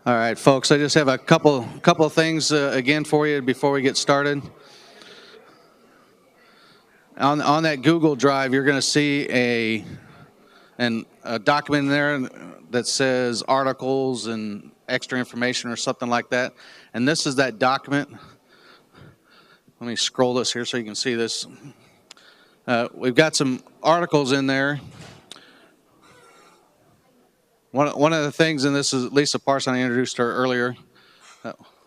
All right, folks, I just have a couple of things again for you before we get started. On that Google Drive, you're going to see a document in there that says articles and extra information or something like that. And this is that document. Let me scroll this here so you can see this. We've got some articles in there. One of the things, and this is Lisa Parson, I introduced her earlier.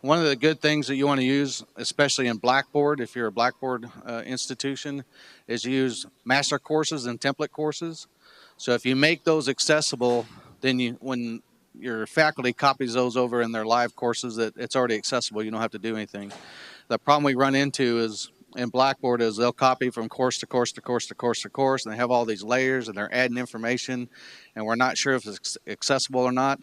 One of the good things that you want to use, especially in Blackboard, if you're a Blackboard institution, is use master courses and template courses. So if you make those accessible, then when your faculty copies those over in their live courses, that it's already accessible. You don't have to do anything. The problem we run into is in Blackboard is they'll copy from course to course to course to course to course, and they have all these layers, and they're adding information, and we're not sure if it's accessible or not.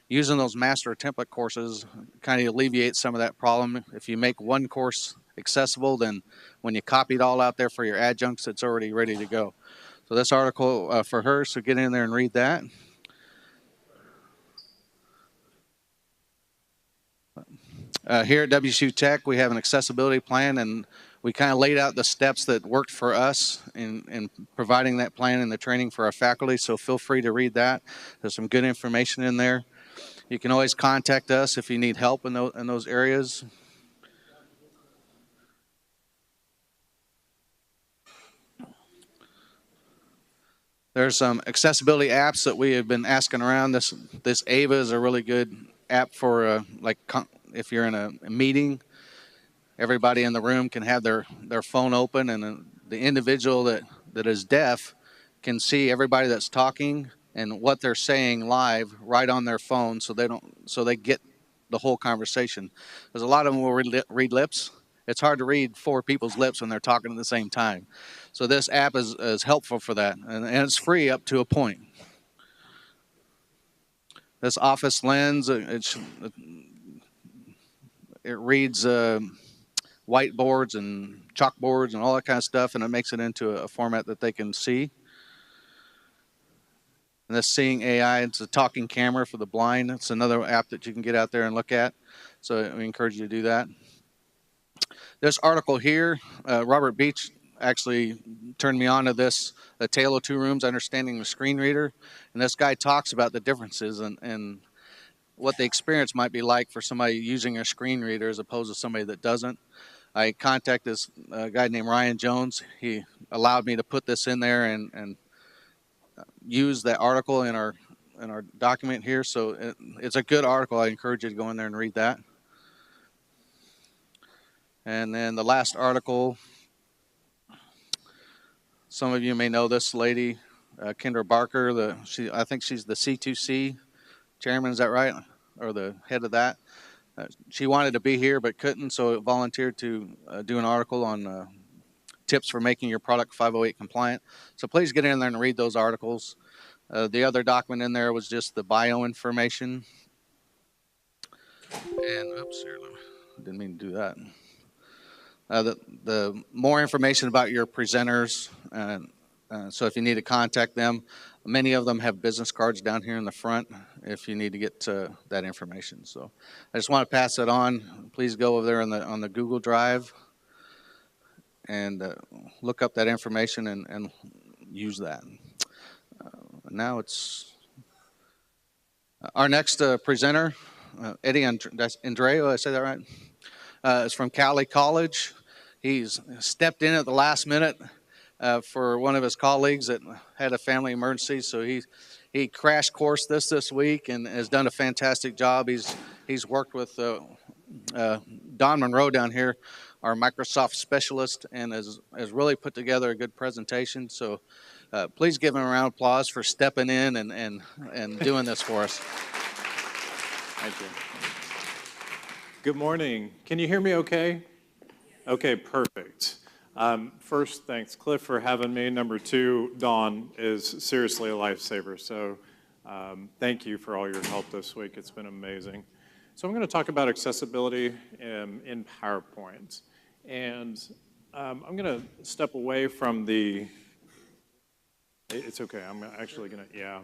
Using those master template courses kind of alleviates some of that problem. If you make one course accessible, then when you copy it all out there for your adjuncts, it's already ready to go. So this article for her, so get in there and read that. Here at WSU Tech, we have an accessibility plan, and we kind of laid out the steps that worked for us in providing that plan and the training for our faculty, so feel free to read that. There's some good information in there. You can always contact us if you need help in those areas. There's some accessibility apps that we have been asking around. This Ava is a really good app for if you're in a meeting, everybody in the room can have their phone open, and the individual that is deaf can see everybody that's talking and what they're saying live right on their phone, so they get the whole conversation. There's a lot of them will read lips. It's hard to read four people's lips when they're talking at the same time. So this app is helpful for that, and it's free up to a point. This Office Lens, it reads whiteboards and chalkboards and all that kind of stuff, and it makes it into a format that they can see. And this Seeing AI, it's a talking camera for the blind. It's another app that you can get out there and look at. So we encourage you to do that. This article here, Robert Beach actually turned me on to this, A Tale of Two Rooms, Understanding the Screen Reader. And this guy talks about the differences and what the experience might be like for somebody using a screen reader as opposed to somebody that doesn't. I contacted this guy named Ryan Jones. He allowed me to put this in there and use that article in our document here. So it's a good article. I encourage you to go in there and read that. And then the last article, some of you may know this lady, Kendra Barker. I think she's the C2C chairman. Is that right? Or the head of that? She wanted to be here but couldn't, so volunteered to do an article on tips for making your product 508 compliant. So please get in there and read those articles. The other document in there was just the bio information. And oops, here, didn't mean to do that. The more information about your presenters. So if you need to contact them, many of them have business cards down here in the front if you need to get that information. So I just want to pass it on. Please go over there on the Google Drive and look up that information and use that. Now it's our next presenter, Eddie Andreo, I say that right? Is from Cali College. He's stepped in at the last minute for one of his colleagues that had a family emergency, so he crash coursed this week and has done a fantastic job. He's worked with Don Monroe down here, our Microsoft specialist, and has really put together a good presentation. So please give him a round of applause for stepping in and doing this for us. Thank you. Good morning. Can you hear me okay? Okay, perfect. First, thanks, Cliff, for having me. Number two, Dawn is seriously a lifesaver. So thank you for all your help this week. It's been amazing. So I'm going to talk about accessibility in PowerPoint. And I'm going to step away from it's okay. I'm actually going to, yeah.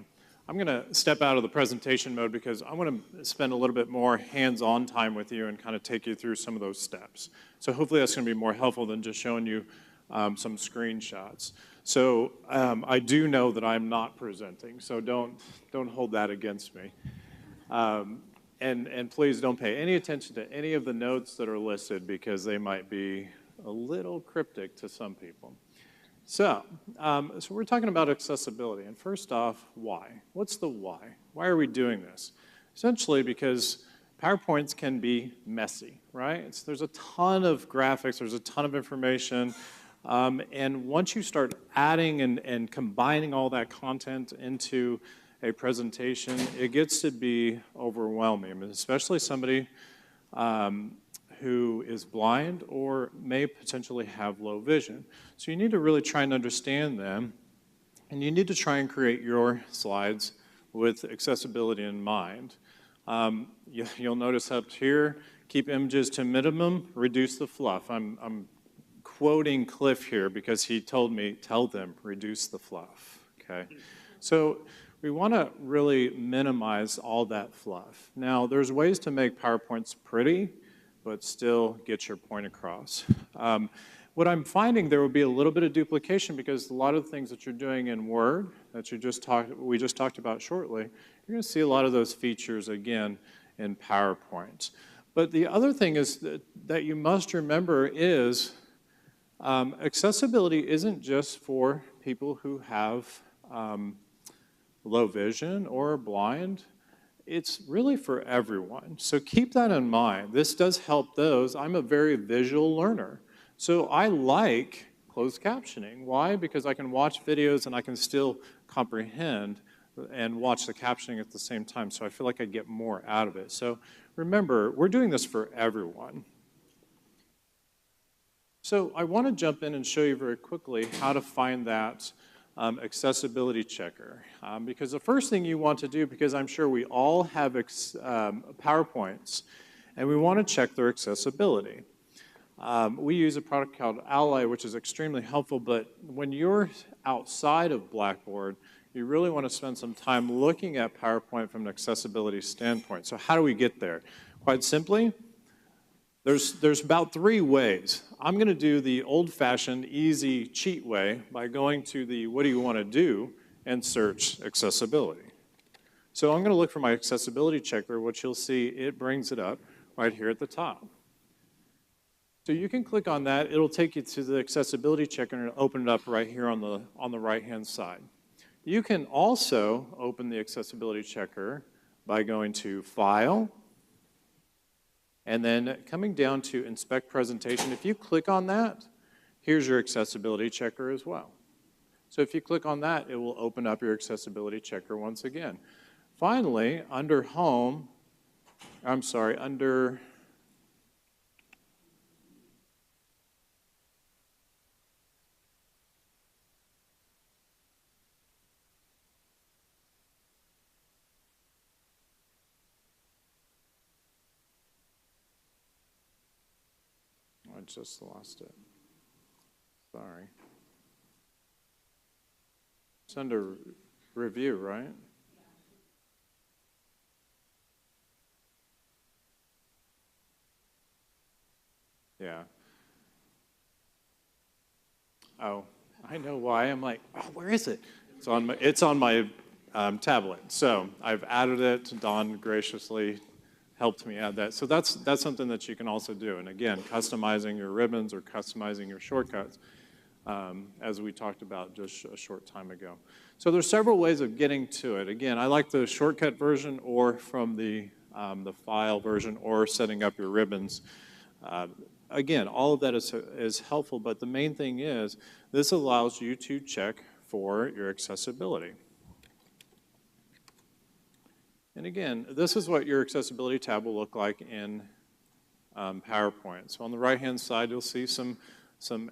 I'm going to step out of the presentation mode because I want to spend a little bit more hands-on time with you and kind of take you through some of those steps. So hopefully that's going to be more helpful than just showing you some screenshots. So I do know that I'm not presenting, so don't hold that against me. And please don't pay any attention to any of the notes that are listed because they might be a little cryptic to some people. So we're talking about accessibility, and first off, why? What's the why? Why are we doing this? Essentially because PowerPoints can be messy, right? There's a ton of graphics, there's a ton of information, and once you start adding and combining all that content into a presentation, it gets to be overwhelming, I mean, especially somebody who is blind or may potentially have low vision. So you need to really try and understand them, and you need to try and create your slides with accessibility in mind. You'll notice up here, keep images to minimum, reduce the fluff. I'm quoting Cliff here because he told me, tell them, reduce the fluff, okay? So we want to really minimize all that fluff. Now, there's ways to make PowerPoints pretty, but still get your point across. What I'm finding, there will be a little bit of duplication because a lot of the things that you're doing in Word that we just talked about shortly, you're going to see a lot of those features again in PowerPoint. But the other thing is that you must remember is accessibility isn't just for people who have low vision or blind. It's really for everyone. So keep that in mind. This does help those. I'm a very visual learner. So I like closed captioning. Why? Because I can watch videos and I can still comprehend and watch the captioning at the same time. So I feel like I get more out of it. So remember, we're doing this for everyone. So I want to jump in and show you very quickly how to find that accessibility checker. Because the first thing you want to do, because I'm sure we all have PowerPoints, and we want to check their accessibility. We use a product called Ally, which is extremely helpful, but when you're outside of Blackboard, you really want to spend some time looking at PowerPoint from an accessibility standpoint. So how do we get there? Quite simply, there's about 3 ways. I'm going to do the old-fashioned, easy, cheat way by going to the what do you want to do and search accessibility. So I'm going to look for my accessibility checker, which you'll see it brings it up right here at the top. So you can click on that. It'll take you to the accessibility checker and open it up right here on the right-hand side. You can also open the accessibility checker by going to File, and then coming down to Inspect Presentation. If you click on that, here's your accessibility checker as well. So if you click on that, it will open up your accessibility checker once again. Finally, under Home, under I just lost it. Sorry. It's under Review, right? Yeah. Oh, I know why. I'm like, oh, where is it? It's on my tablet. So I've added it. Don graciously helped me add that. So that's something that you can also do. And again, customizing your ribbons or customizing your shortcuts, as we talked about just a short time ago. So there's several ways of getting to it. Again, I like the shortcut version or from the file version or setting up your ribbons. Again, all of that is helpful, but the main thing is this allows you to check for your accessibility. And again, this is what your accessibility tab will look like in PowerPoint. So on the right-hand side, you'll see some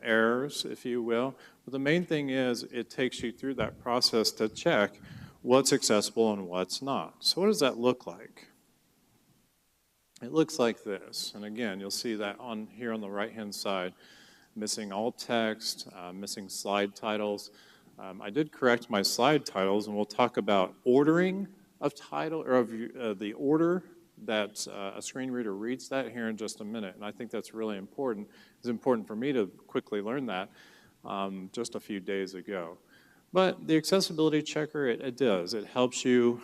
errors, if you will. But the main thing is it takes you through that process to check what's accessible and what's not. So what does that look like? It looks like this. And again, you'll see that on here on the right-hand side, missing alt text, missing slide titles. I did correct my slide titles, and we'll talk about ordering of title, or of the order that a screen reader reads that here in just a minute. And I think that's really important. It's important for me to quickly learn that just a few days ago. But the accessibility checker, it does. It helps you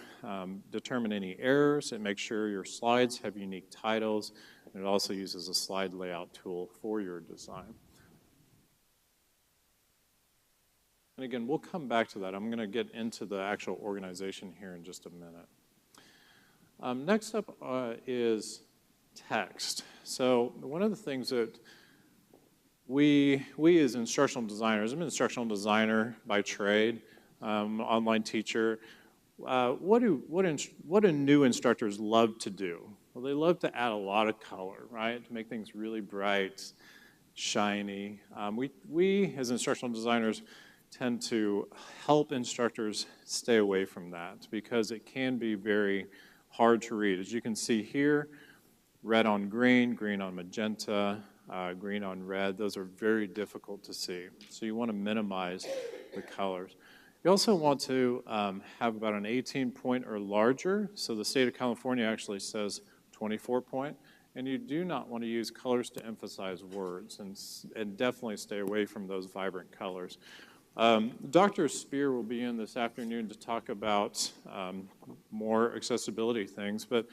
determine any errors. It makes sure your slides have unique titles. And it also uses a slide layout tool for your design. And again, we'll come back to that. I'm going to get into the actual organization here in just a minute. Next up is text. So one of the things that we as instructional designers, I'm an instructional designer by trade, online teacher. What do new instructors love to do? Well, they love to add a lot of color, right? To make things really bright, shiny. We as instructional designers tend to help instructors stay away from that because it can be very hard to read. As you can see here, red on green, green on magenta, green on red, those are very difficult to see. So you want to minimize the colors. You also want to have about an 18 point or larger. So the state of California actually says 24 point. And you do not want to use colors to emphasize words, and definitely stay away from those vibrant colors. Dr. Spear will be in this afternoon to talk about more accessibility things, but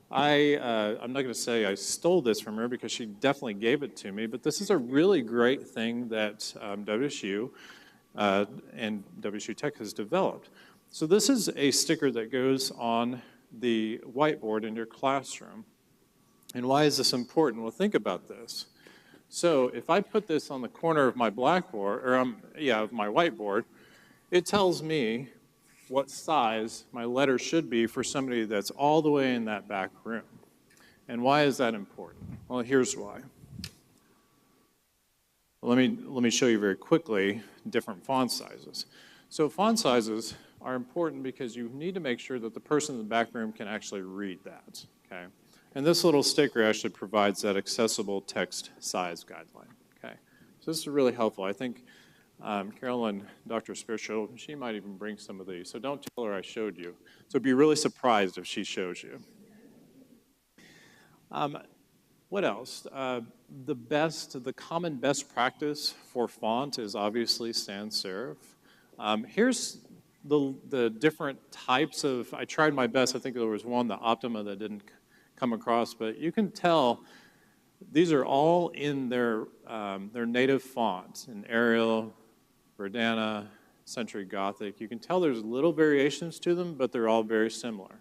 I'm not going to say I stole this from her because she definitely gave it to me, but this is a really great thing that WSU and WSU Tech has developed. So this is a sticker that goes on the whiteboard in your classroom. And why is this important? Well, think about this. So if I put this on the corner of my blackboard, or of my whiteboard, it tells me what size my letter should be for somebody that's all the way in that back room. And why is that important? Well, here's why. Let me show you very quickly different font sizes. So font sizes are important because you need to make sure that the person in the back room can actually read that, okay? And this little sticker actually provides that accessible text size guideline, okay? So this is really helpful. I think Carol and Dr. Spear, she might even bring some of these. So don't tell her I showed you. So be really surprised if she shows you. What else? The common best practice for font is obviously sans serif. Here's the different types of, I tried my best. I think there was one, the Optima, that didn't come across, but you can tell these are all in their native fonts, in Arial, Verdana, Century Gothic. You can tell there's little variations to them, but they're all very similar.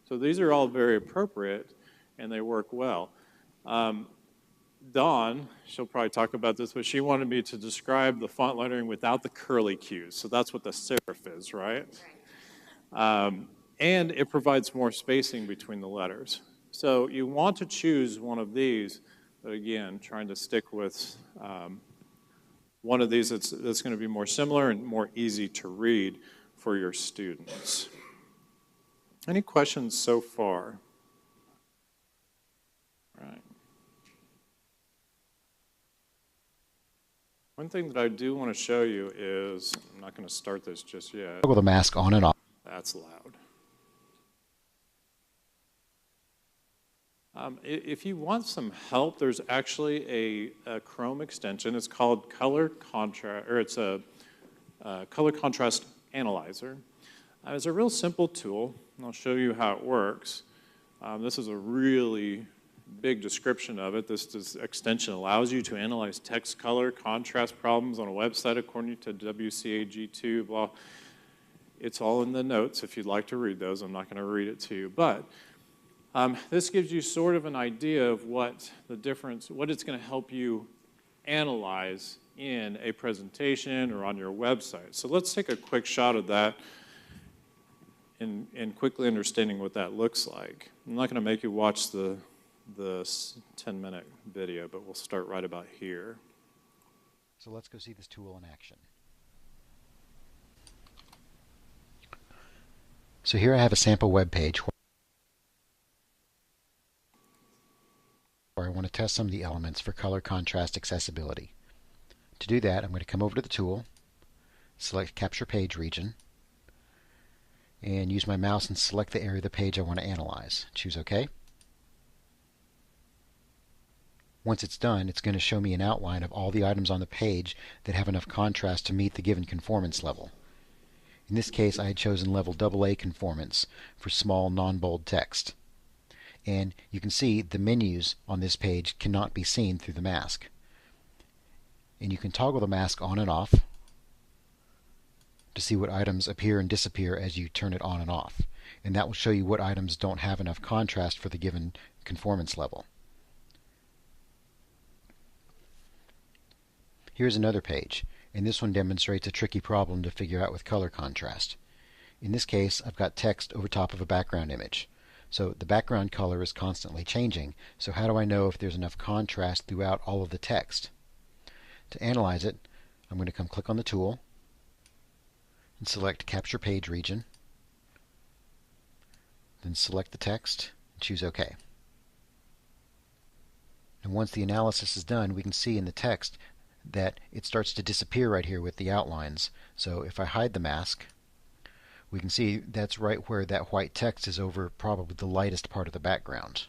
So these are all very appropriate, and they work well. Dawn, she'll probably talk about this, but she wanted me to describe the font lettering without the curly cues. So that's what the serif is, right? And it provides more spacing between the letters. So you want to choose one of these, but again, trying to stick with one of these that's going to be more similar and more easy to read for your students. Any questions so far? All right. One thing that I do want to show you is, I'm not going to start this just yet. Toggle the mask on and off. That's loud. If you want some help, there's actually a Chrome extension. It's called Color Contrast, or it's a Color Contrast Analyzer. It's a real simple tool, and I'll show you how it works. This is a really big description of it. This extension allows you to analyze text color contrast problems on a website according to WCAG2, blah. It's all in the notes if you'd like to read those. I'm not going to read it to you, but this gives you sort of an idea of what it's going to help you analyze in a presentation or on your website. So let's take a quick shot of that and quickly understanding what that looks like. I'm not going to make you watch the 10-minute video, but we'll start right about here. So let's go see this tool in action. So here I have a sample web page where I want to test some of the elements for color contrast accessibility. To do that, I'm going to come over to the tool, select Capture Page Region, and use my mouse and select the area of the page I want to analyze. Choose OK. Once it's done, it's going to show me an outline of all the items on the page that have enough contrast to meet the given conformance level. In this case, I had chosen level AA conformance for small non-bold text. And you can see the menus on this page cannot be seen through the mask. And you can toggle the mask on and off to see what items appear and disappear as you turn it on and off. And that will show you what items don't have enough contrast for the given conformance level. Here's another page, and this one demonstrates a tricky problem to figure out with color contrast. In this case, I've got text over top of a background image. So the background color is constantly changing, so how do I know if there's enough contrast throughout all of the text? To analyze it, I'm going to come click on the tool and select Capture Page Region, then select the text and choose OK. And once the analysis is done, we can see in the text that it starts to disappear right here with the outlines. So if I hide the mask, we can see that's right where that white text is over probably the lightest part of the background.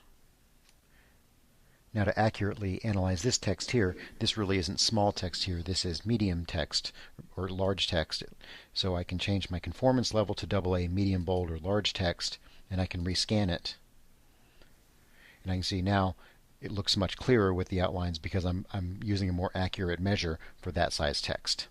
Now to accurately analyze this text here, this really isn't small text here, this is medium text or large text. So I can change my conformance level to AA, medium, bold, or large text, and I can rescan it. And I can see now it looks much clearer with the outlines because I'm using a more accurate measure for that size text.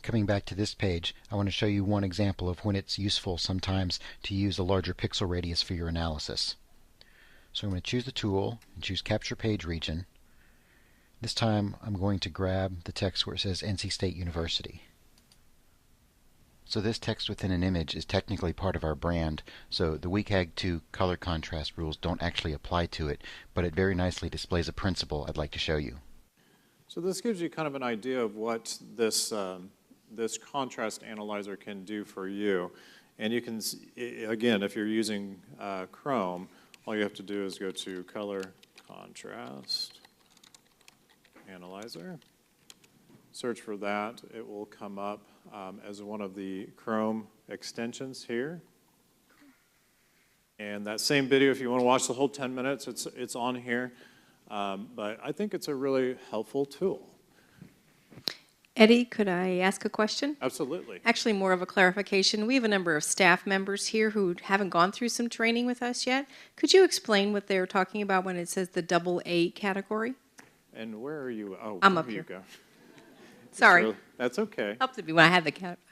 Coming back to this page, I want to show you one example of when it's useful sometimes to use a larger pixel radius for your analysis. So I'm going to choose the tool and choose Capture Page Region. This time I'm going to grab the text where it says NC State University. So this text within an image is technically part of our brand, so the WCAG 2 color contrast rules don't actually apply to it, but it very nicely displays a principle I'd like to show you. So this gives you kind of an idea of what this, this contrast analyzer can do for you. And you can, again, if you're using Chrome, all you have to do is go to Color Contrast Analyzer. Search for that. It will come up as one of the Chrome extensions here. And that same video, if you want to watch the whole 10 minutes, it's on here. But I think it's a really helpful tool. Eddie, could I ask a question? Absolutely. Actually, more of a clarification. We have a number of staff members here who haven't gone through some training with us yet. Could you explain what they're talking about when it says the AA category? And where are you? Oh, I'm up here you here. go. Sorry. So, that's okay. Helps me when I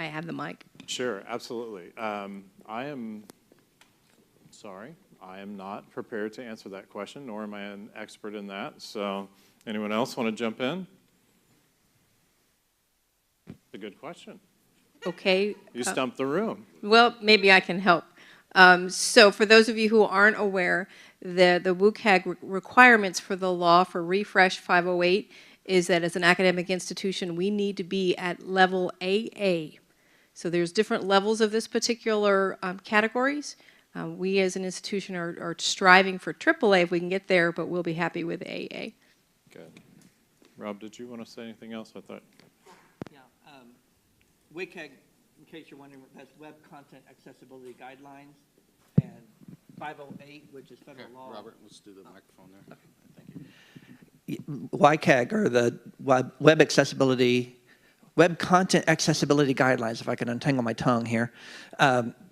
have the mic. Sure, absolutely. I am sorry, I am not prepared to answer that question, nor am I an expert in that. So, anyone else want to jump in? It's a good question. Okay. You stumped the room. Well, maybe I can help. So for those of you who aren't aware, the WCAG requirements for the law for Refresh 508 is that as an academic institution, we need to be at level AA. So there's different levels of this particular categories. We as an institution are striving for AAA if we can get there, but we'll be happy with AA. Good. Rob, did you want to say anything else? I thought. Yeah. WCAG, in case you're wondering, that's Web Content Accessibility Guidelines, and 508, which is federal law. Robert, let's do the microphone there. Thank you. WCAG, or the Web Content Accessibility Guidelines, if I can untangle my tongue here.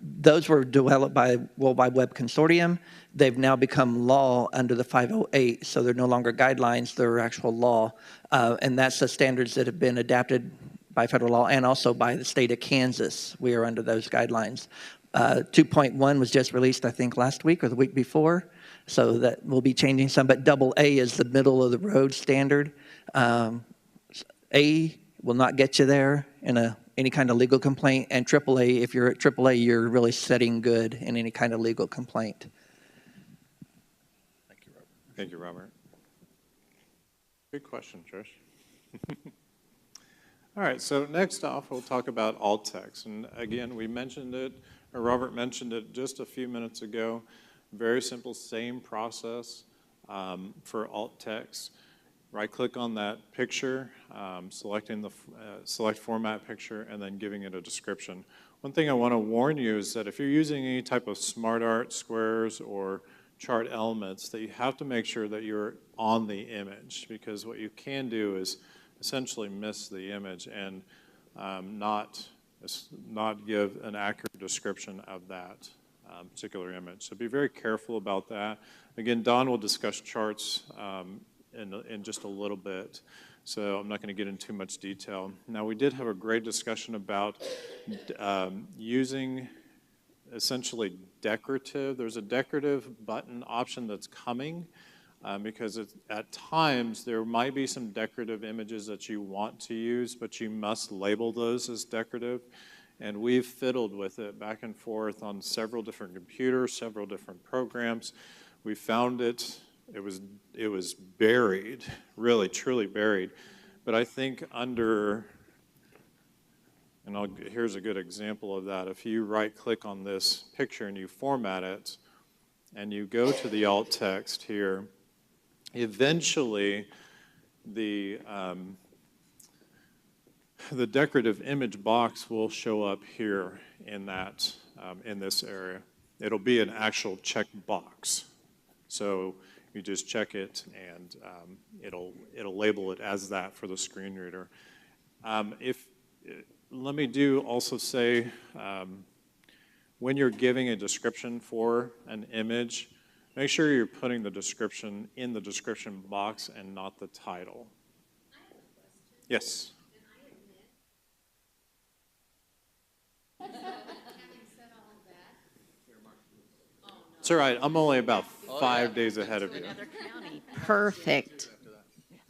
Those were developed by World Wide Web Consortium. They've now become law under the 508, so they're no longer guidelines, they're actual law. And that's the standards that have been adapted by federal law and also by the state of Kansas. We are under those guidelines. 2.1 was just released, I think, last week or the week before. So that will be changing some, but AA is the middle of the road standard. A will not get you there in any kind of legal complaint, and AAA, if you're at AAA, you're really setting good in any kind of legal complaint. Thank you, Robert. Thank you, Robert. Good question, Trish. All right, so next off, we'll talk about alt text. And again, we mentioned it, or Robert mentioned it just a few minutes ago. Very simple, same process for alt text. right-click on that picture, selecting the select format picture, and then giving it a description. One thing I want to warn you is that if you're using any type of smart art, squares, or chart elements, that you have to make sure that you're on the image, because what you can do is essentially miss the image and not give an accurate description of that particular image. So be very careful about that. Again, Don will discuss charts in just a little bit, so I'm not going to get into too much detail. Now, we did have a great discussion about using essentially decorative. There's a decorative button option that's coming because at times there might be some decorative images that you want to use, but you must label those as decorative. And we've fiddled with it back and forth on several different computers, several different programs. We found it was buried, really, truly buried. But I think under, and here's a good example of that. If you right-click on this picture and you format it, and you go to the alt text here, eventually the decorative image box will show up here in that in this area. It'll be an actual check box. So you just check it, and it'll label it as that for the screen reader. Let me also say, when you're giving a description for an image, make sure you're putting the description in the description box and not the title. I have a question. Yes. And I admit, having said all of that, it's all right. I'm only about 5 days ahead of you. Perfect.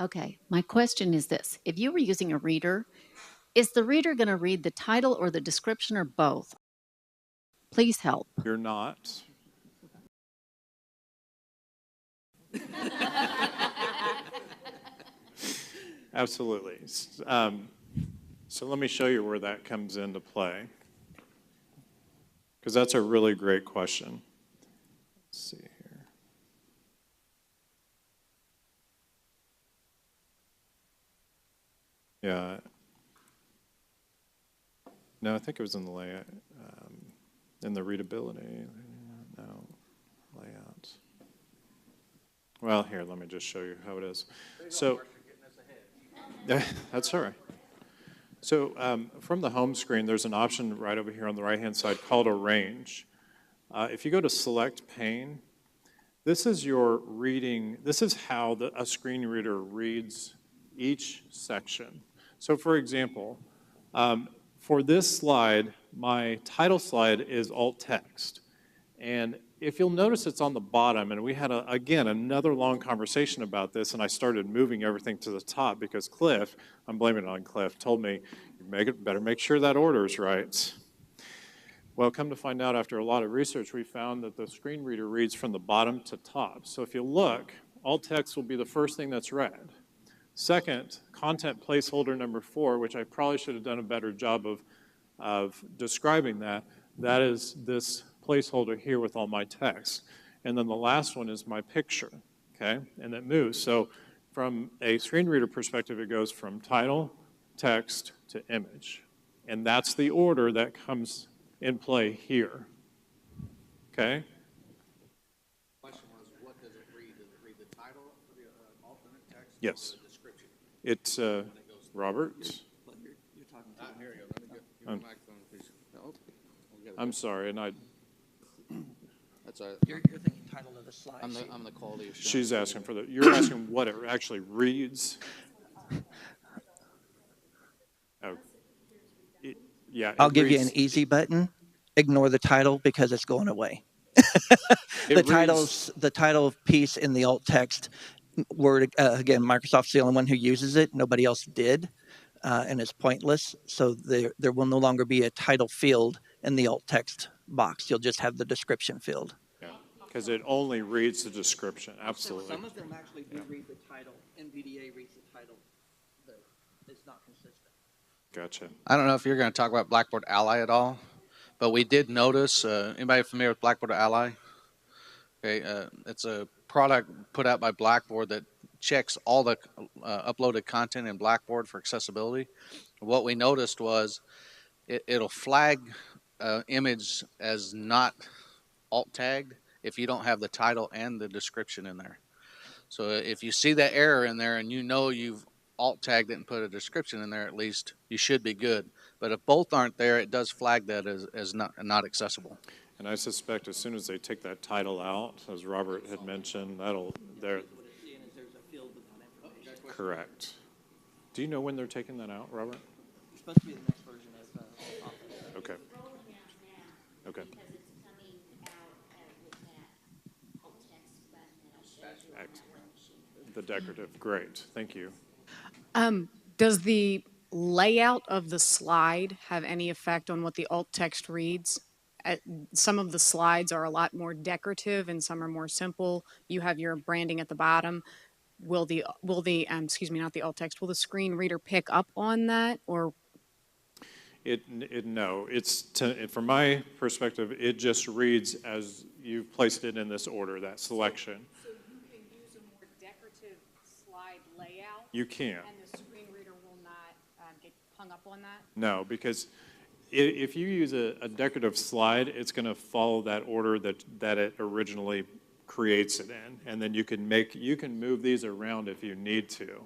Okay, my question is this. If you were using a reader, is the reader going to read the title or the description or both? Please help. You're not. Absolutely. So let me show you where that comes into play, because that's a really great question. Let's see here. Yeah. No, I think it was in the layout, in the readability. No, layout. Well, here, let me just show you how it is. So, that's all right. So from the home screen, there's an option right over here on the right-hand side called Arrange. If you go to Select Pane, this is your reading. This is how a screen reader reads each section. So for example, for this slide, my title slide is alt text. And if you'll notice, it's on the bottom, and we had, again, another long conversation about this, and I started moving everything to the top because Cliff, I'm blaming it on Cliff, told me, better make sure that order is right. Well, come to find out, after a lot of research, we found that the screen reader reads from the bottom to top. So if you look, alt text will be the first thing that's read. Second, content placeholder number 4, which I probably should have done a better job of describing that is this placeholder here with all my text. And then the last one is my picture, okay? And it moves. So from a screen reader perspective, it goes from title, text, to image. And that's the order that comes in play here, okay? The question was, what does it read? Does it read the title for the alternate text? Yes. Or the description? It's Robert. You're talking to Here you go. Let me get your microphone, please. Oh, I'm sorry, and that's a, You're thinking title of the slide. I'm the quality assurance. she's asking for you're asking what it actually reads. Oh. Yeah. I'll give you an easy button. Ignore the title because it's going away. The title piece in the alt text word, again, Microsoft's the only one who uses it. Nobody else did, and it's pointless. So there will no longer be a title field in the alt text box. You'll just have the description field. Yeah, because it only reads the description. Absolutely. Some of them actually do read the title. NVDA reads the title. It's not consistent. Gotcha. I don't know if you're going to talk about Blackboard Ally at all, but we did notice, anybody familiar with Blackboard Ally? Okay, it's a product put out by Blackboard that checks all the uploaded content in Blackboard for accessibility. What we noticed was it'll flag image as not alt tagged if you don't have the title and the description in there. So if you see that error in there and you know you've alt tagged it and put a description in there, at least you should be good. But if both aren't there, it does flag that as not accessible. And I suspect as soon as they take that title out, as Robert had mentioned, they're correct. Do you know when they're taking that out, Robert? It's supposed to be the next version of Office. Okay. Okay. The decorative, great, thank you. Does the layout of the slide have any effect on what the alt text reads? Some of the slides are a lot more decorative and some are more simple. You have your branding at the bottom. Will the excuse me, not the alt text, will the screen reader pick up on that, or? No, from my perspective, it just reads as you've placed it in this order, that selection. So you can use a more decorative slide layout? You can. And the screen reader will not get hung up on that? No, because if you use a decorative slide, it's going to follow that order that it originally creates it in, and then you can move these around if you need to.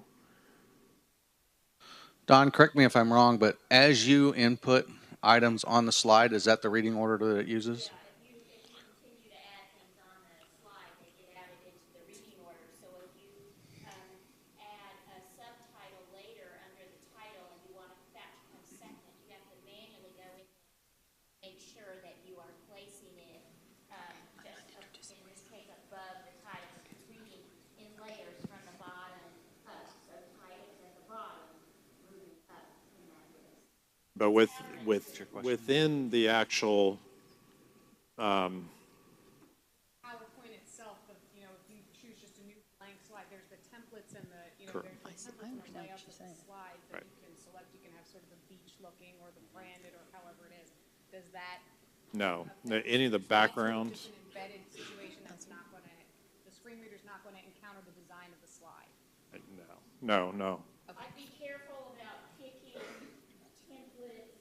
Don, correct me if I'm wrong, but as you input items on the slide, is that the reading order that it uses? If you continue to add things on the slide, they get added into the reading order. So if you add a subtitle later under the title and you want that to come second, you have to manually go in and make sure that you are placing it just in this case above the title. It's reading in layers from the bottom up. So titles at the bottom, moving up in that list. But within the actual PowerPoint itself, if you choose just a new blank slide, there's the templates and Correct. there's the templates and the layouts of the slides that Right. you can select. You can have sort of the beach looking or the branded or however it is. Does that? no, any of the background. It's an embedded situation that's not going to, the screen reader's not going to encounter the design of the slide. No. I'd be careful about picking templates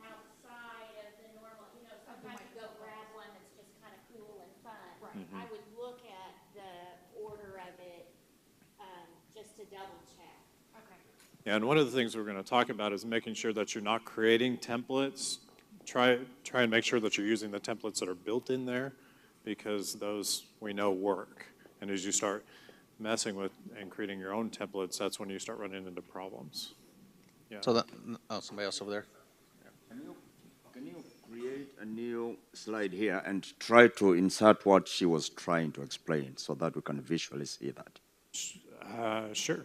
outside of the normal, sometimes you go grab one that's just kind of cool and fun. Right. I would look at the order of it, just to double check. Okay. Yeah, and one of the things we're going to talk about is making sure that you're not creating templates. Try and make sure that you're using the templates that are built in there, because those we know work. And as you start messing with and creating your own templates, that's when you start running into problems. Yeah. So somebody else over there. Can you create a new slide here and try to insert what she was trying to explain so that we can visually see that? Sure.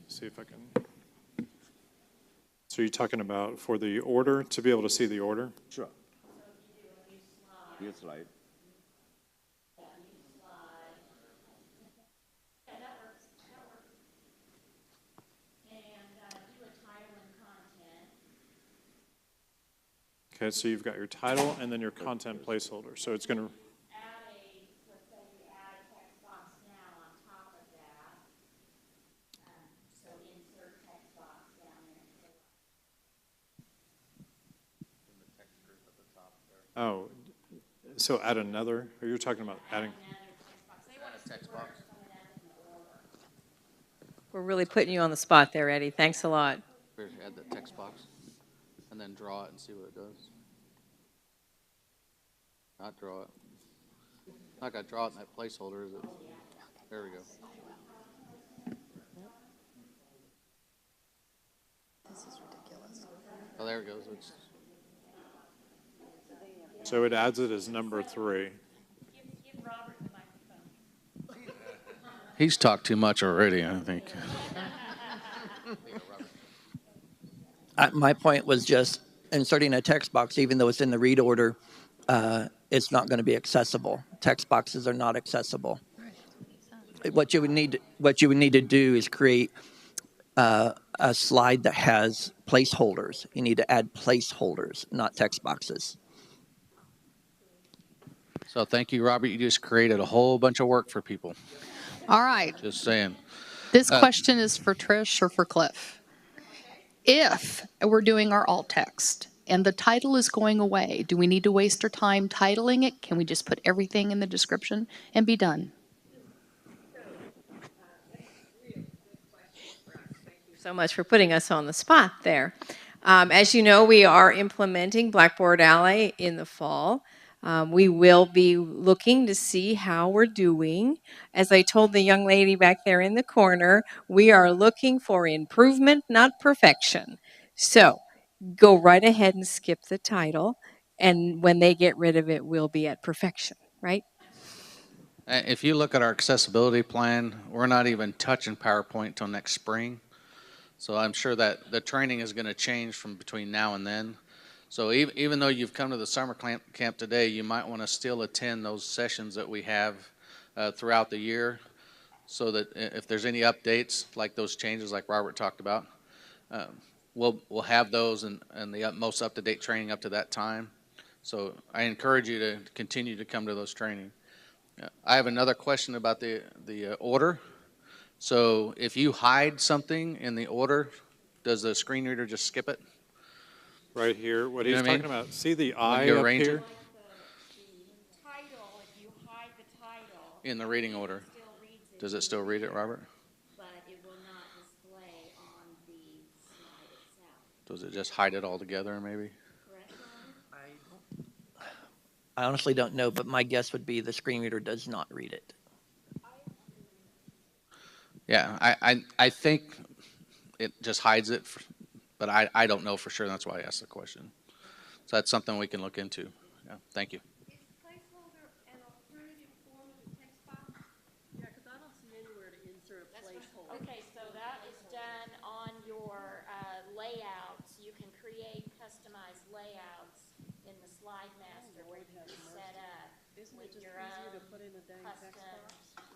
See if I can. So you're talking about for the order, to be able to see the order? Sure. New slide. Okay, so you've got your title and then your content placeholder. So it's going to, Let's say you add a text box now on top of that. So insert text box down there. oh, so add another, or you're talking about adding, We're really putting you on the spot there, Eddie. Thanks a lot. Add that text box and then draw it and see what it does. Not draw it. Not got to draw it in that placeholder, is it? There we go. This is ridiculous. Oh, there it goes. so it adds it as number 3. Give Robert the microphone. He's talked too much already, I think. My point was just inserting a text box, even though it's in the read order, it's not going to be accessible. Text boxes are not accessible. What you would need to do is create a slide that has placeholders. You need to add placeholders, not text boxes. So thank you, Robert. You just created a whole bunch of work for people. All right. Just saying. This question is for Trish or for Cliff. If we're doing our alt text and the title is going away, do we need to waste our time titling it? Can we just put everything in the description and be done? So much for putting us on the spot there. As you know, we are implementing Blackboard Ally in the fall. We will be looking to see how we're doing. As I told the young lady back there in the corner, we are looking for improvement, not perfection. So go right ahead and skip the title, and when they get rid of it, we'll be at perfection, right? If you look at our accessibility plan, we're not even touching PowerPoint till next spring. So I'm sure that the training is going to change from between now and then. So even though you've come to the summer camp today, you might want to still attend those sessions that we have throughout the year, so that if there's any updates, like those changes like Robert talked about, we'll have those and the most up-to-date training up to that time. So I encourage you to continue to come to those training. I have another question about the order. So if you hide something in the order, does the screen reader just skip it? Right here, what You know he's what I talking mean? about, see the When I you up arrange here? it? Title, if you hide the title, In the reading order. still reads it. Does it still read it, Robert? But it will not display on the slide itself. Does it just hide it all together, maybe? Correct, Ron? I honestly don't know, but my guess would be the screen reader does not read it. Yeah, I think it just hides it, but I don't know for sure. That's why I asked the question. So that's something we can look into. Yeah, thank you. Is placeholder an alternative form of the text box? Yeah, because I don't see anywhere to insert a placeholder. Okay, so that is done on your layouts. You can create customized layouts in the slide master where you can set up with your own custom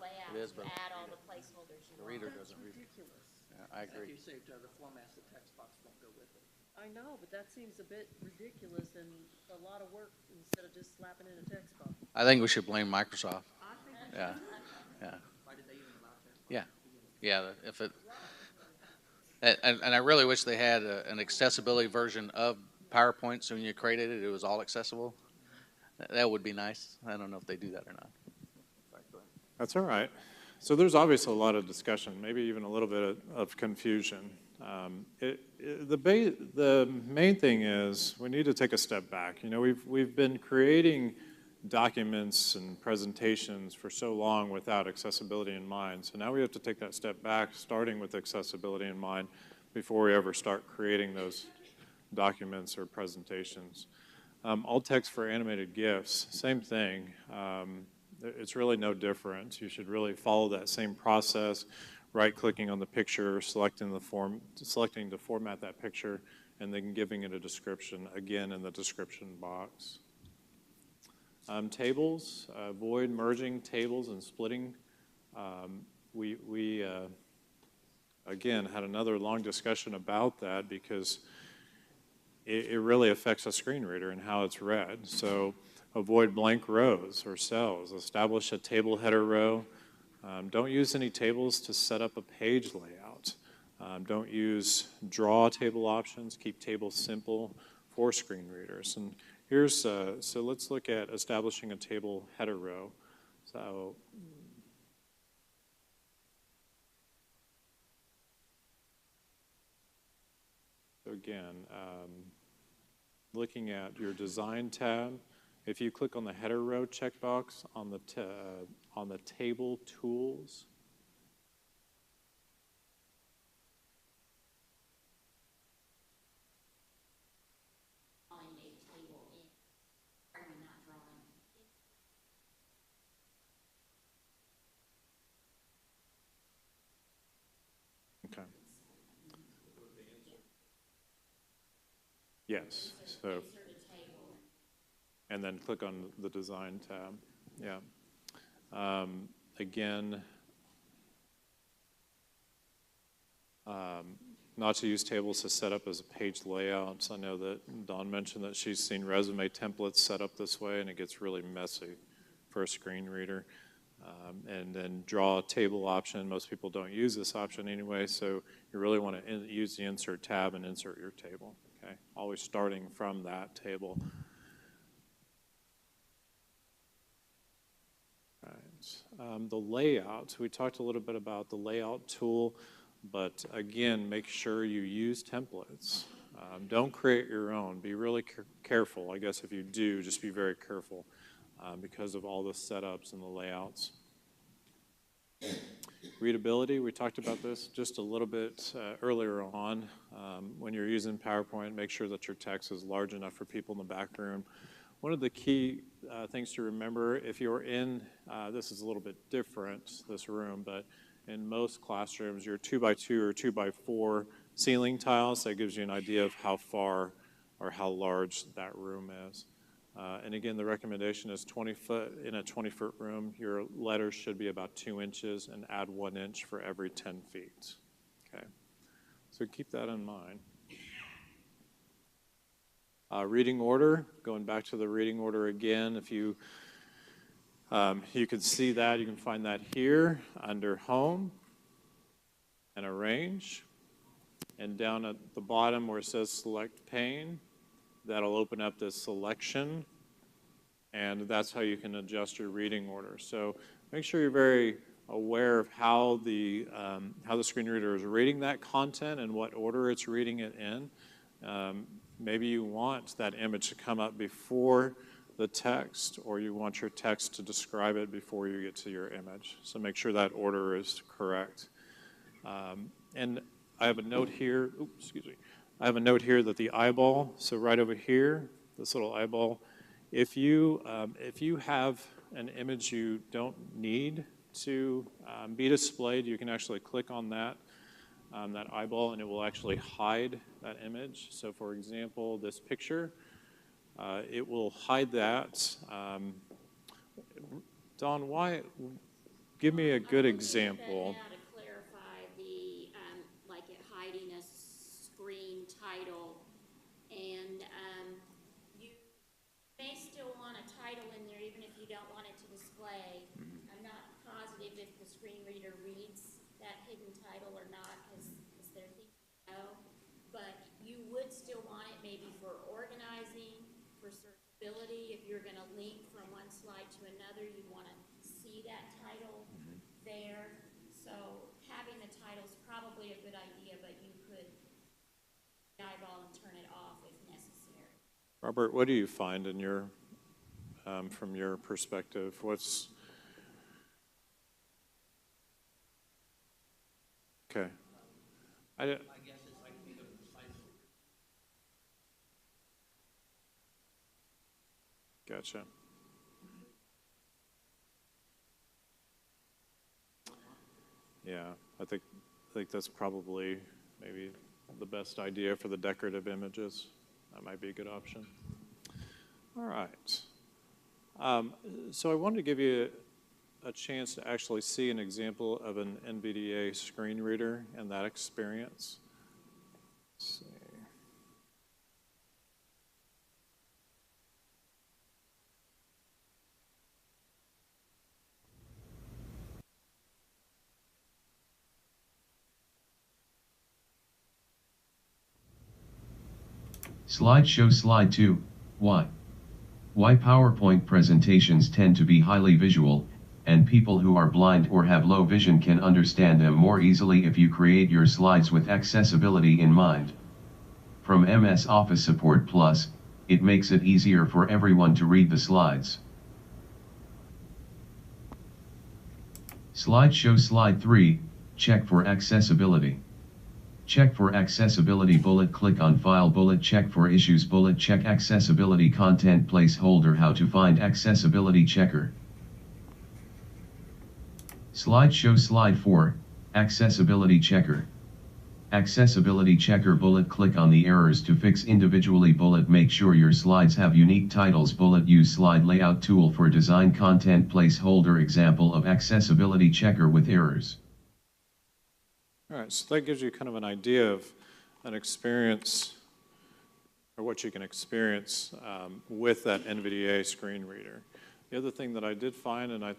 layouts. It is, but add all the placeholders you the want. reader doesn't read it. Ridiculous. Yeah, I agree. say the formats, the text box won't go with it. I know, but that seems a bit ridiculous and a lot of work instead of just slapping in a text box. I think we should blame Microsoft. I think Yeah, yeah. Why did they even allow text? Yeah, yeah. If it, and I really wish they had an accessibility version of PowerPoint. So when you created it, it was all accessible. That would be nice. I don't know if they do that or not. That's all right. So there's obviously a lot of discussion, maybe even a little bit of confusion. The main thing is we need to take a step back. You know, we've been creating documents and presentations for so long without accessibility in mind. So now we have to take that step back, starting with accessibility in mind, before we ever start creating those documents or presentations. Alt text for animated GIFs, same thing. It's really no different. You should really follow that same process, right-clicking on the picture, selecting to format that picture, and then giving it a description, again, in the description box. Tables, avoid merging tables and splitting. We again, had another long discussion about that because it really affects a screen reader and how it's read. So avoid blank rows or cells. Establish a table header row. Don't use any tables to set up a page layout. Don't use draw table options. Keep tables simple for screen readers. And here's, so let's look at establishing a table header row. So again, looking at your design tab, if you click on the header row checkbox on the table tools, okay. Yes, so, and then click on the design tab, yeah. Again, not to use tables to set up as a page layout. I know that Dawn mentioned that she's seen resume templates set up this way and it gets really messy for a screen reader. and then draw a table option. Most people don't use this option anyway, so you really want to use the Insert tab and insert your table, okay? Always starting from that table. The layout, we talked a little bit about the layout tool, but again, make sure you use templates. Don't create your own. Be really careful. I guess if you do, just be very careful because of all the setups and the layouts. Readability, we talked about this just a little bit earlier on. When you're using PowerPoint, make sure that your text is large enough for people in the back room. One of the key things to remember, if you're in, this is a little bit different, this room, but in most classrooms, your 2x2 or 2x4 ceiling tiles, that gives you an idea of how far or how large that room is. And again, the recommendation is 20 foot, in a 20-foot room, your letters should be about 2 inches and add 1 inch for every 10 feet, okay? So keep that in mind. Reading order, going back to the reading order again, if you can see that, you can find that here under Home and Arrange. And down at the bottom where it says Select Pane, that'll open up this selection, and that's how you can adjust your reading order. So make sure you're very aware of how the screen reader is reading that content and what order it's reading it in. Maybe you want that image to come up before the text, or you want your text to describe it before you get to your image. So make sure that order is correct. And I have a note here, oops, excuse me. I have a note here that the eyeball, so right over here, this little eyeball, if you have an image you don't need to be displayed, you can actually click on that eyeball and it will actually hide that image. So for example, this picture, it will hide that. Don, give me a good example. Now to clarify the, like it hiding a screen title, and you may still want a title in there even if you don't want it to display. I'm not positive if the screen reader reads that hidden title or not, because they're thinking no, but you would still want it maybe for organizing, for searchability. If you're going to link from one slide to another, you'd want to see that title there. So having the title is probably a good idea, but you could eyeball and turn it off if necessary. Robert, what do you find in your, from your perspective? Okay. I guess it's like Gotcha. Yeah, I think that's probably maybe the best idea for the decorative images. That might be a good option. All right. So I wanted to give you a chance to actually see an example of an NVDA screen reader and that experience. Let's see. Slideshow Slide 2. Why PowerPoint presentations tend to be highly visual, and people who are blind or have low vision can understand them more easily if you create your slides with accessibility in mind. From MS Office Support Plus, it makes it easier for everyone to read the slides. Slideshow Slide 3, check for accessibility. Check for accessibility bullet, click on File bullet, check for issues bullet, check accessibility content placeholder, how to find accessibility checker. Slideshow Slide 4, accessibility checker. Accessibility checker bullet, click on the errors to fix individually bullet, make sure your slides have unique titles bullet, use slide layout tool for design content placeholder, example of accessibility checker with errors. All right, so that gives you kind of an idea of an experience, or what you can experience with that NVDA screen reader. The other thing that I did find, and I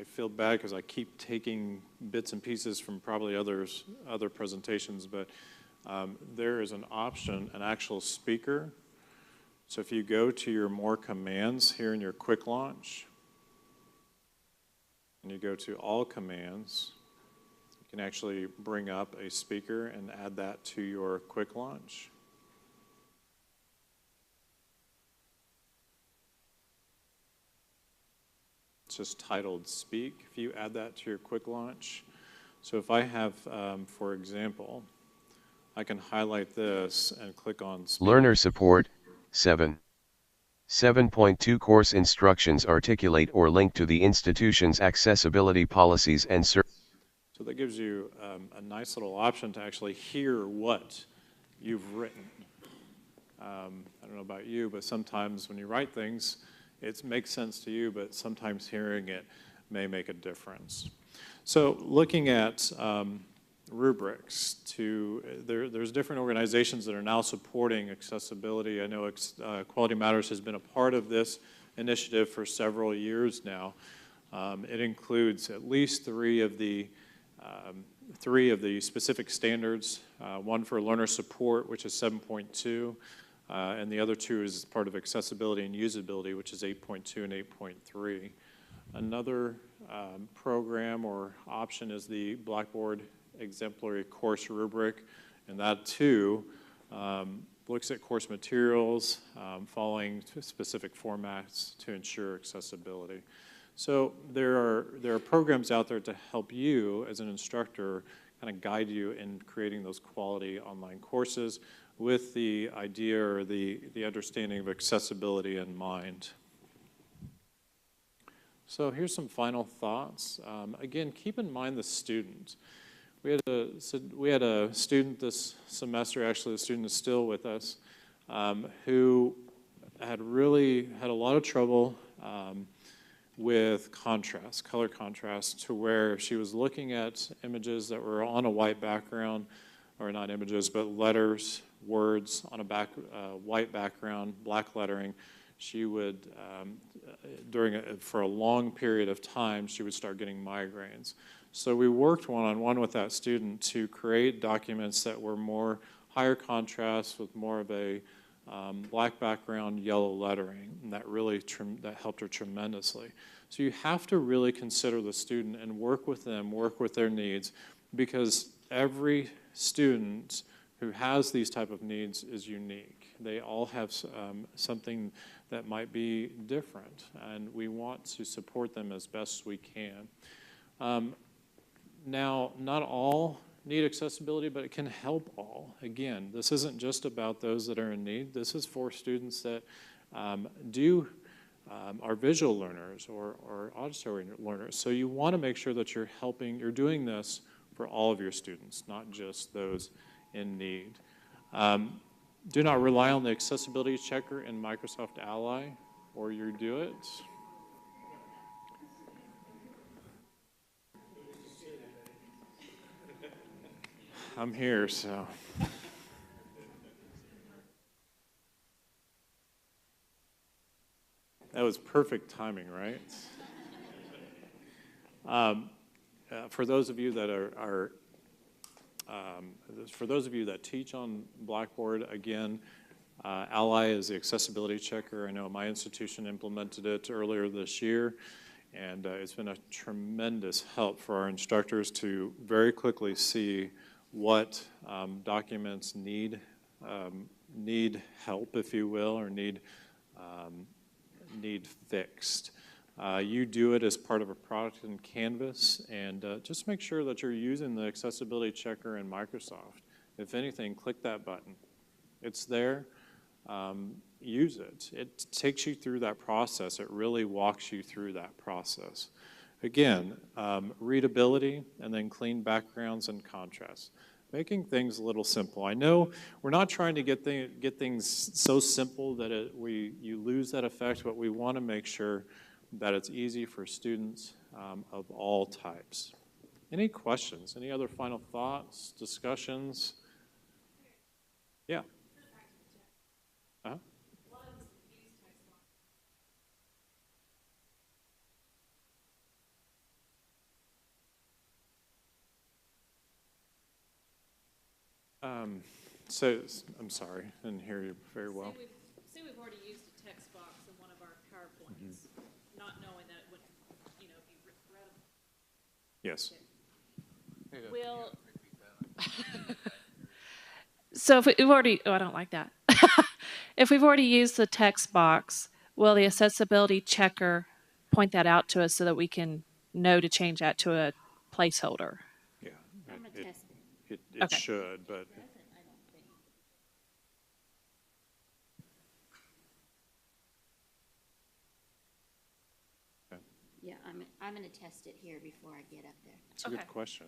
feel bad because I keep taking bits and pieces from probably other presentations, but there is an option, an actual speaker. So if you go to your more commands here in your quick launch, and you go to all commands, you can actually bring up a speaker and add that to your quick launch. It's just titled Speak. If you add that to your quick launch, so if I have, for example, I can highlight this and click on Speak. Learner support, 7. 7.2 course instructions articulate or link to the institution's accessibility policies and So that gives you a nice little option to actually hear what you've written. I don't know about you, but sometimes when you write things, it makes sense to you, but sometimes hearing it may make a difference. So looking at rubrics, there's different organizations that are now supporting accessibility. I know Quality Matters has been a part of this initiative for several years now. It includes at least three of the specific standards, one for learner support, which is 7.2, and the other two is part of accessibility and usability, which is 8.2 and 8.3. Another program or option is the Blackboard Exemplary course rubric, and that too looks at course materials following specific formats to ensure accessibility. So there are programs out there to help you as an instructor kind of guide you in creating those quality online courses with the idea or the understanding of accessibility in mind. So here's some final thoughts. Again, keep in mind the student. We had a student this semester, actually the student is still with us, who had a lot of trouble with contrast, color contrast, to where she was looking at images that were on a white background, or not images, but letters, words on a white background, black lettering. She would, for a long period of time, she would start getting migraines. So we worked one-on-one with that student to create documents that were more higher contrast with more of a black background, yellow lettering, and that really that helped her tremendously. So you have to really consider the student and work with them, work with their needs, because every student who has these type of needs is unique. They all have something that might be different, and we want to support them as best we can. Now, not all need accessibility, but it can help all. Again, this isn't just about those that are in need. This is for students that are visual learners or auditory learners. So you want to make sure that you're doing this for all of your students, not just those in need. Do not rely on the accessibility checker in Microsoft Ally, or you do it. I'm here, so. That was perfect timing, right? For those of you that for those of you that teach on Blackboard, again, Ally is the accessibility checker. I know my institution implemented it earlier this year, and it's been a tremendous help for our instructors to very quickly see what documents need help, if you will, or need fixed. You do it as part of a product in Canvas, and just make sure that you're using the accessibility checker in Microsoft. If anything, click that button. It's there. Use it. It takes you through that process. It really walks you through that process. Again, readability and then clean backgrounds and contrast. Making things a little simple. I know we're not trying to get things so simple that you lose that effect, but we want to make sure that it's easy for students of all types. Any questions? Any other final thoughts, discussions? Yeah. So, I'm sorry, I didn't hear you very well. Say we've already used a text box in one of our PowerPoints, not knowing that it would, be read. Yes. Will. So if we've already, I don't like that. If we've already used the text box, will the accessibility checker point that out to us so that we can know to change that to a placeholder? Yeah. I'm gonna test it. It Okay. should, but Yeah, I'm gonna test it here before I get up there. it's a good question.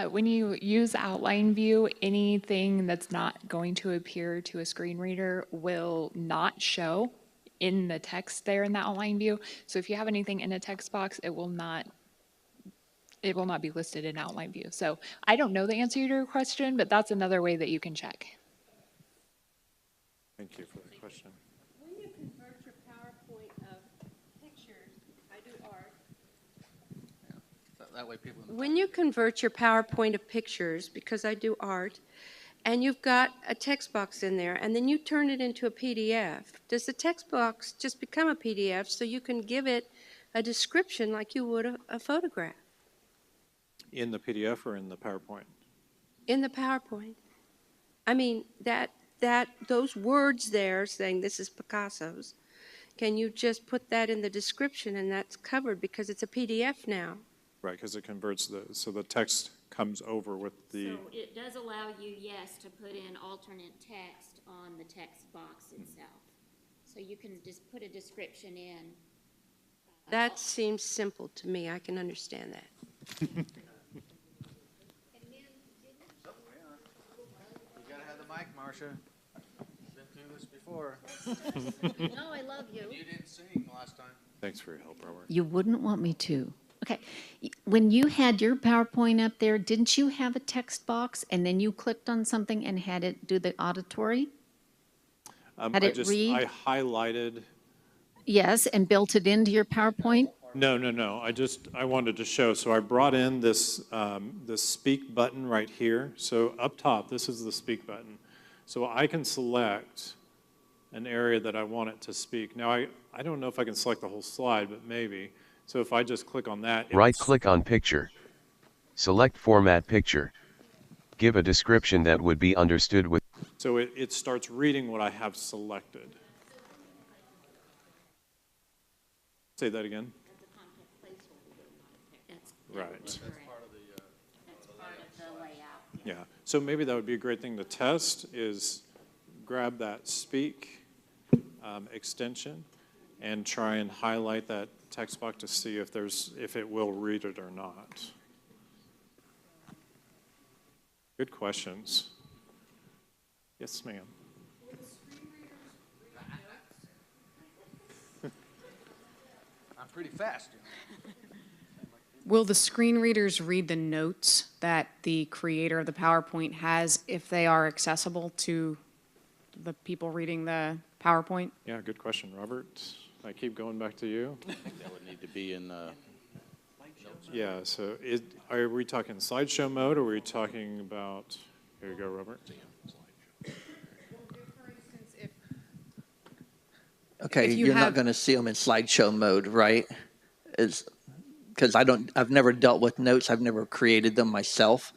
When you use outline view, anything that's not going to appear to a screen reader will not show in the text there in that outline view. So if you have anything in a text box, it will not be listed in outline view. So I don't know the answer to your question, but that's another way that you can check. Thank you for that question. When you convert your PowerPoint of pictures, I do art. That way people. When you convert your PowerPoint of pictures, because I do art, and you've got a text box in there, and then you turn it into a PDF, does the text box just become a PDF so you can give it a description like you would a photograph In the PDF or in the PowerPoint? in the PowerPoint? I mean, those words there saying this is Picasso's, can you just put that in the description and that's covered because it's a PDF now? Right, because it converts so the text comes over with the, So it does allow you, yes, to put in alternate text on the text box itself. So you can just put a description in. That seems simple to me. I can understand that. You gotta have the mic, Marcia. Been through this before. No, I love you. You didn't sing last time. thanks for your help, Robert. You wouldn't want me to. Okay, when you had your PowerPoint up there, didn't you have a text box and then you clicked on something and had it do the auditory? Had it read? I highlighted, Yes, and built it into your PowerPoint? no, I wanted to show, so I brought in this speak button right here. So up top, this is the speak button. So I can select an area that I want it to speak. Now, I don't know if I can select the whole slide, but maybe. So if I just click on that. Right-click on Picture. Select Format Picture. Give a description that would be understood with. So it starts reading what I have selected. Say that again. Right. That's part of the layout. Yeah. So maybe that would be a great thing to test is grab that speak extension and try and highlight that text box to see if it will read it or not. Good questions. Yes, ma'am. I'm pretty fast. Will the screen readers read the notes that the creator of the PowerPoint has if they are accessible to the people reading the PowerPoint? Yeah, good question, Robert. I keep going back to you. I think that would need to be in. Yeah, so are we talking slideshow mode or are we talking about, here you go, Robert. Okay, If you you're not have- going to see them in slideshow mode, right? Because I've never dealt with notes. I've never created them myself.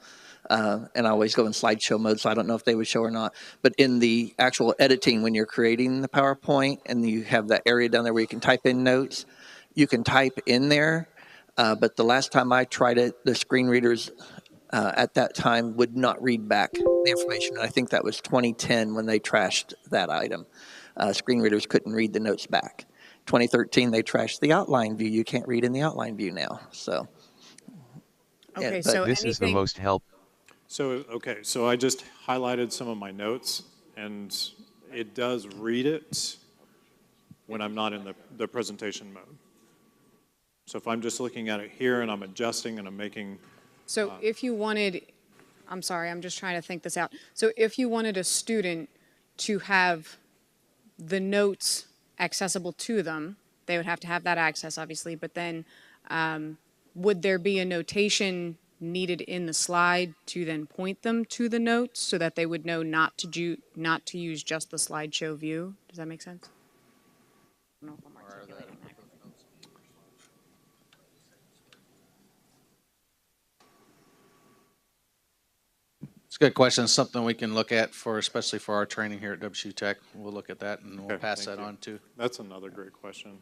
And I always go in slideshow mode, so I don't know if they would show or not. But in the actual editing, when you're creating the PowerPoint and you have that area down there where you can type in notes, you can type in there. But the last time I tried it, the screen readers at that time would not read back the information. And I think that was 2010 when they trashed that item. Screen readers couldn't read the notes back. 2013, they trashed the outline view. You can't read in the outline view now. So, Okay, but so This is the anything, most help. So I just highlighted some of my notes, and it does read it when I'm not in the presentation mode. So if I'm just looking at it here and I'm adjusting and I'm making, so if you wanted, I'm sorry, I'm just trying to think this out. So if you wanted a student to have the notes accessible to them, they would have to have that access, obviously, but then would there be a notation needed in the slide to then point them to the notes so that they would know not to use just the slideshow view? Does that make sense? I don't know if I'm articulating that. It's a good question. It's something we can look at for, especially for our training here at WSU Tech. We'll look at that and we'll Okay, pass thank that you. on too. That's another great question.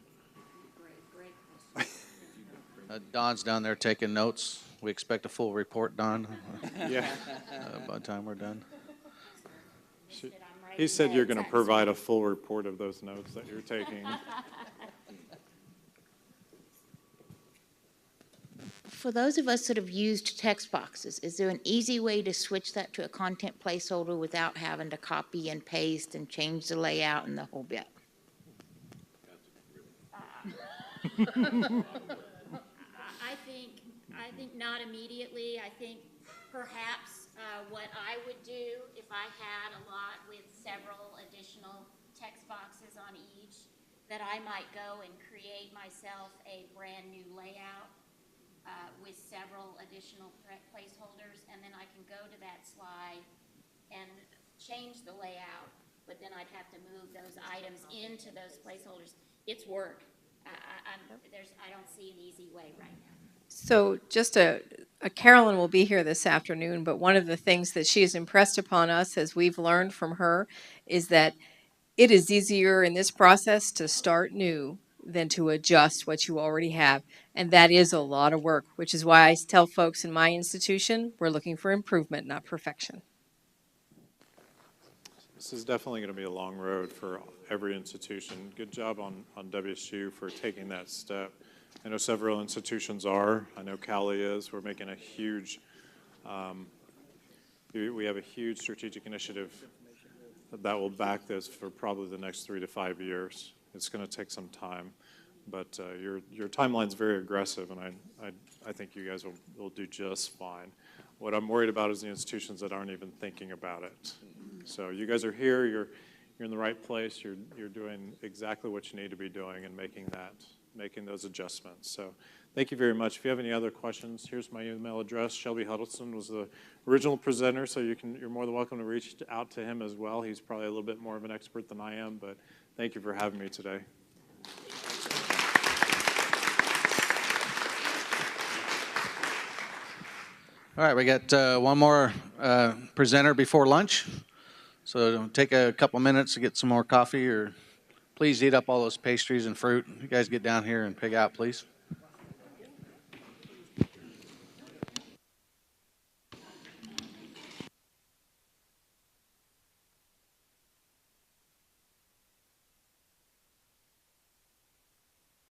Don's down there taking notes. We expect a full report, Don, Yeah. by the time we're done. He said you're going to provide a full report of those notes that you're taking. For those of us that have used text boxes, is there an easy way to switch that to a content placeholder without having to copy and paste and change the layout and the whole bit? I think not immediately. I think perhaps what I would do if I had a lot with several additional text boxes on each, that I might go and create myself a brand new layout with several additional placeholders, and then I can go to that slide and change the layout, but then I'd have to move those items into those placeholders. It's work. I don't see an easy way right now. So just a Carolyn will be here this afternoon, but one of the things that she has impressed upon us as we've learned from her is that it is easier in this process to start new than to adjust what you already have. And that is a lot of work, which is why I tell folks in my institution, we're looking for improvement, not perfection. This is definitely going to be a long road for every institution. Good job on WSU for taking that step. I know several institutions are. I know Cali is. We're making a huge, we have a huge strategic initiative that will back this for probably the next 3 to 5 years. It's going to take some time, but your timeline's very aggressive, and I think you guys will do just fine. What I'm worried about is the institutions that aren't even thinking about it. So you guys are here. You're in the right place. You're doing exactly what you need to be doing and making those adjustments. So thank you very much. If you have any other questions, here's my email address. Shelby Huddleston was the original presenter, so you're more than welcome to reach out to him as well. He's probably a little bit more of an expert than I am, but thank you for having me today. All right, we got one more presenter before lunch. So take a couple minutes to get some more coffee, or please eat up all those pastries and fruit. You guys get down here and pick out, please.